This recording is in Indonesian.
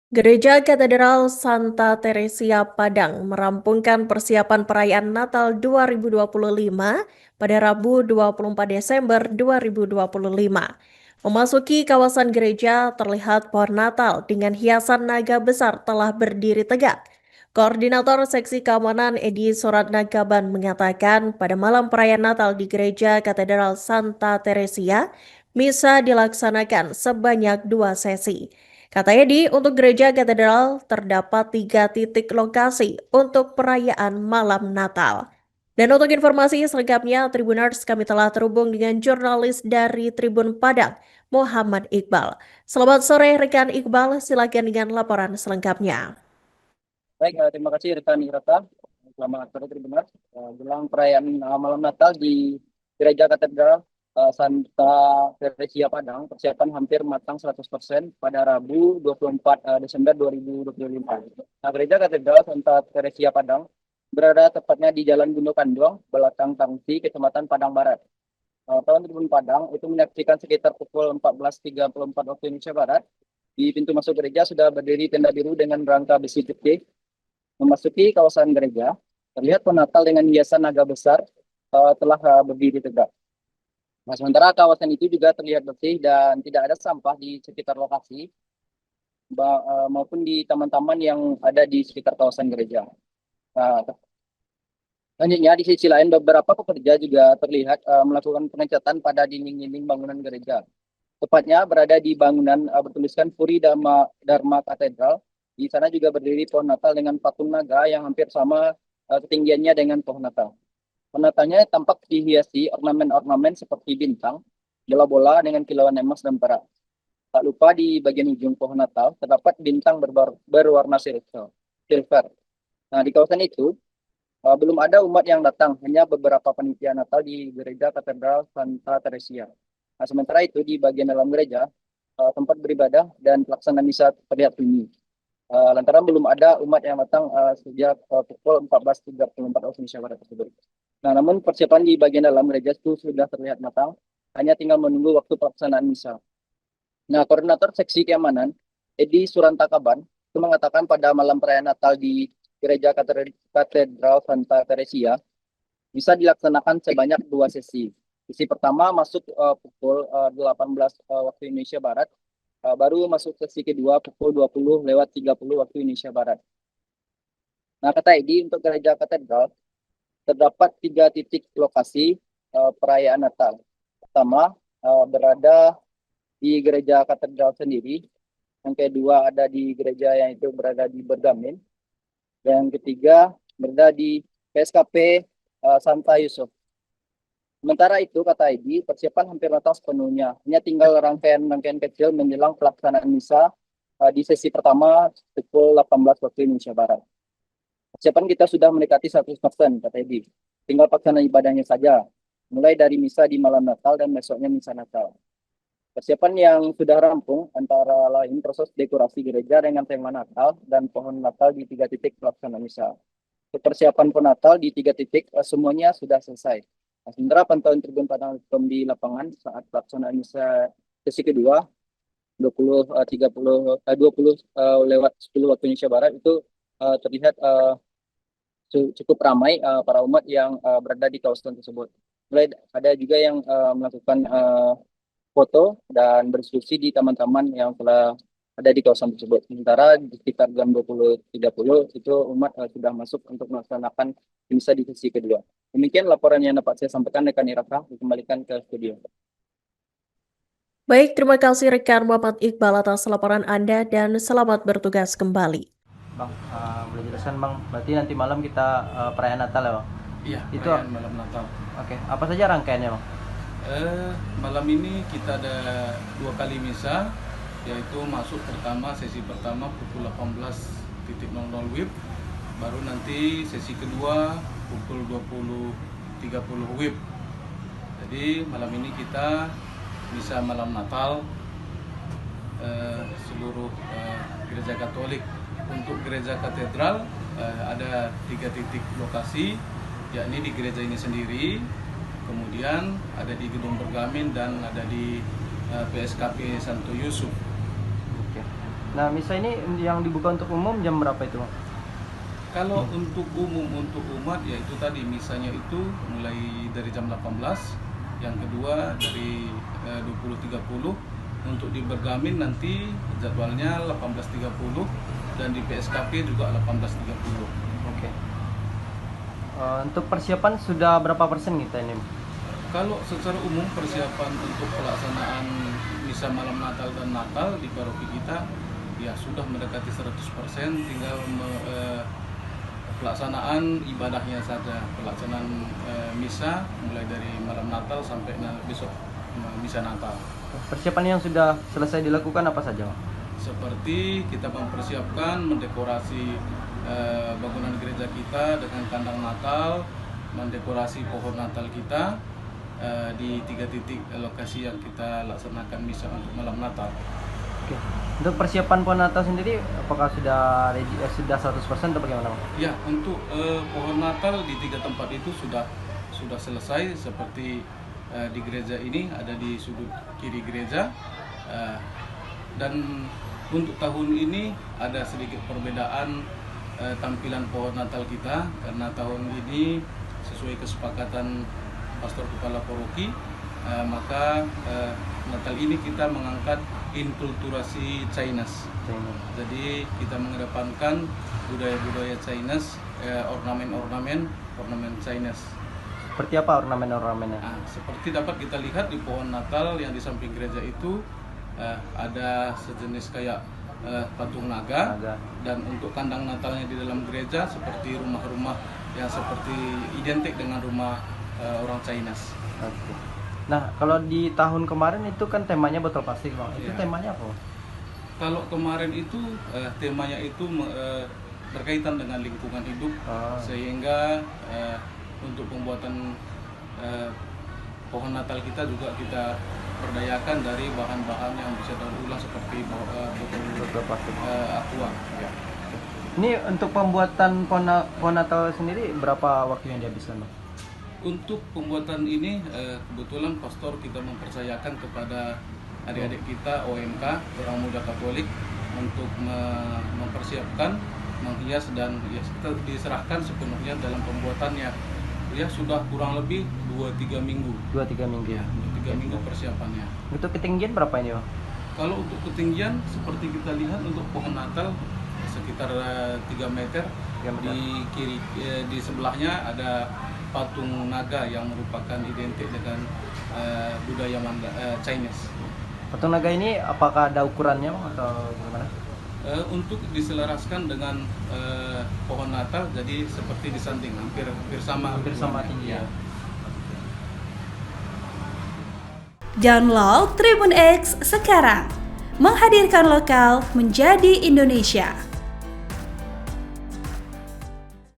Gereja Katedral Santa Teresia Padang merampungkan persiapan perayaan Natal 2025 pada Rabu 24 Desember 2025. Memasuki kawasan gereja, terlihat pohon Natal dengan hiasan naga besar telah berdiri tegak. Koordinator Seksi Keamanan Edi Suratnagaban mengatakan pada malam perayaan Natal di Gereja Katedral Santa Teresia, misa dilaksanakan sebanyak 2 sesi. Kata Edi, untuk gereja katedral terdapat 3 titik lokasi untuk perayaan malam Natal. Dan untuk informasi selengkapnya, Tribuners kami telah terhubung dengan jurnalis dari Tribun Padang, Muhammad Iqbal. Selamat sore rekan Iqbal, silakan dengan laporan selengkapnya. Baik, terima kasih rekan Irata. Selamat sore Tribuners. Jelang perayaan malam Natal di Gereja Katedral Santa Teresia Padang, persiapan hampir matang 100% pada Rabu 24 Desember 2025. Nah, Gereja Katedral Santa Teresia Padang berada tepatnya di Jalan Gunung Kanduang, belakang Tangsi, Kecamatan Padang Barat. Tahun Tribun Padang itu menyaksikan sekitar pukul 14.34 waktu Indonesia Barat. Di pintu masuk gereja sudah berdiri tenda biru dengan rangka besi putih. Memasuki kawasan gereja, terlihat pohon Natal dengan hiasan naga besar telah berdiri tegak. Nah, sementara kawasan itu juga terlihat bersih dan tidak ada sampah di sekitar lokasi maupun di taman-taman yang ada di sekitar kawasan gereja. Nah, selanjutnya di sisi lain beberapa pekerja juga terlihat melakukan pengecatan pada dinding-dinding bangunan gereja. Tepatnya berada di bangunan bertuliskan Puri Dharma Katedral. Di sana juga berdiri pohon Natal dengan patung naga yang hampir sama ketinggiannya dengan pohon Natal. Pohon Natalnya tampak dihiasi ornamen-ornamen seperti bintang, bola-bola dengan kilauan emas dan perak. Tak lupa di bagian ujung pohon Natal terdapat bintang berwarna silver. Nah, di kawasan itu belum ada umat yang datang, hanya beberapa panitia Natal di Gereja Katedral Santa Teresia. Nah, sementara itu di bagian dalam gereja, tempat beribadah dan pelaksanaan misa terlihat sunyi. Lantaran belum ada umat yang datang sejak pukul 14.34 waktu Indonesia Barat tersebut. Nah, namun persiapan di bagian dalam gereja itu sudah terlihat matang, hanya tinggal menunggu waktu pelaksanaan misa. Nah, Koordinator Seksi Keamanan, Edi Surantakaban, itu mengatakan pada malam perayaan Natal di Gereja Katedral Santa Teresia bisa dilaksanakan sebanyak 2 sesi. Sesi pertama masuk pukul 18 waktu Indonesia Barat, baru masuk sesi kedua pukul 20:30 waktu Indonesia Barat. Nah, kata Edi, untuk gereja katedral terdapat 3 titik lokasi perayaan Natal. Pertama, berada di gereja katedral sendiri. Yang kedua ada di gereja yang itu berada di Bergamin. Dan yang ketiga berada di PSKP Santa Yusuf. Sementara itu, kata Edi, persiapan hampir matang sepenuhnya. Hanya tinggal rangkaian-rangkaian kecil menjelang pelaksanaan misa di sesi pertama pukul 18 waktu Indonesia Barat. Persiapan kita sudah mendekati 100%, kata Edi. Tinggal pelaksanaan ibadahnya saja, mulai dari misa di malam Natal dan besoknya misa Natal. Persiapan yang sudah rampung antara lain proses dekorasi gereja dengan tema Natal dan pohon Natal di 3 titik pelaksanaan misa. Persiapan pohon Natal di 3 titik semuanya sudah selesai. Nah, sementara pantauan Tribun Padang di lapangan saat pelaksanaan misa sesi kedua 20 waktu Indonesia Barat itu terlihat cukup ramai para umat yang berada di kawasan tersebut. Mulai ada juga yang melakukan foto dan berdiskusi di taman-taman yang telah ada di kawasan tersebut. Sementara di sekitar jam 20.30 itu umat sudah masuk untuk melaksanakan misa di sesi kedua. Demikian laporan yang dapat saya sampaikan rekan Iraka, dikembalikan ke studio. Baik, terima kasih rekan Muhammad Iqbal atas laporan Anda dan selamat bertugas kembali. Bang, boleh jelaskan Bang, berarti nanti malam kita perayaan Natal ya Bang? Iya, Itu perayaan malam Natal. Oke, apa saja rangkaiannya Bang? Malam ini kita ada 2 kali misa, yaitu masuk pertama, sesi pertama pukul 18.00 WIB, baru nanti sesi kedua pukul 20.30 WIB. Jadi malam ini kita misa malam Natal seluruh gereja Katolik. Untuk gereja katedral ada 3 titik lokasi, yakni di gereja ini sendiri, kemudian ada di Gedung Bergamin dan ada di PSKP Santo Yusuf. Oke. Nah, misa ini yang dibuka untuk umum jam berapa itu, Bang? Kalau untuk umum, untuk umat, ya itu tadi misanya itu mulai dari jam 18, yang kedua dari 20.30, untuk di Bergamin nanti jadwalnya 18.30, dan di PSKP juga 18.30. Oke. Untuk persiapan sudah berapa persen kita ini? Kalau secara umum persiapan untuk pelaksanaan misa malam Natal dan Natal di paroki kita ya sudah mendekati 100%, tinggal pelaksanaan ibadahnya saja, pelaksanaan misa mulai dari malam Natal sampai besok misa Natal. Persiapan yang sudah selesai dilakukan apa saja, Bang? Seperti kita mempersiapkan mendekorasi bangunan gereja kita dengan kandang Natal, mendekorasi pohon Natal kita di 3 titik lokasi yang kita laksanakan misa untuk malam Natal. Oke. Untuk persiapan pohon Natal sendiri apakah sudah sudah 100% atau bagaimana, Bang? Ya, untuk pohon Natal di 3 tempat itu sudah selesai, seperti di gereja ini ada di sudut kiri gereja, dan untuk tahun ini ada sedikit perbedaan tampilan pohon Natal kita, karena tahun ini sesuai kesepakatan pastor kepala paroki, maka Natal ini kita mengangkat inkulturasi Chinese. Jadi kita mengedepankan budaya-budaya Chinese, ornamen Chinese. Seperti apa ornamen-ornamennya? Seperti dapat kita lihat di pohon Natal yang di samping gereja itu ada sejenis kayak patung naga. Dan untuk kandang Natalnya di dalam gereja seperti rumah-rumah yang seperti identik dengan rumah orang Chinese. Oke. Nah, kalau di tahun kemarin itu kan temanya botol plastik, Bang. Itu Iya. temanya apa? Kalau kemarin itu temanya itu berkaitan dengan lingkungan hidup, sehingga untuk pembuatan pohon Natal kita juga kita berdayakan dari bahan-bahan yang bisa daur ulang seperti botol plastik. aqua. Ya. Ini untuk pembuatan pohon Natal sendiri berapa waktu yang dihabiskan, Bang? Untuk pembuatan ini kebetulan pastor kita mempercayakan kepada adik-adik kita OMK, orang muda Katolik, untuk mempersiapkan, menghias, dan ya kita diserahkan sepenuhnya dalam pembuatannya. Ya sudah kurang lebih 2-3 minggu. 2-3 minggu. Ya, 2-3 minggu persiapannya. Untuk ketinggian berapa ini, Bang? Kalau untuk ketinggian seperti kita lihat untuk pohon Natal sekitar 3 meter. Di kiri di sebelahnya ada patung naga yang merupakan identik dengan budaya Chinese. Patung naga ini apakah ada ukurannya, Bang, atau bagaimana? Untuk diselaraskan dengan pohon Natal, jadi seperti disanding, hampir sama tingginya. Download Tribun X sekarang, menghadirkan lokal menjadi Indonesia.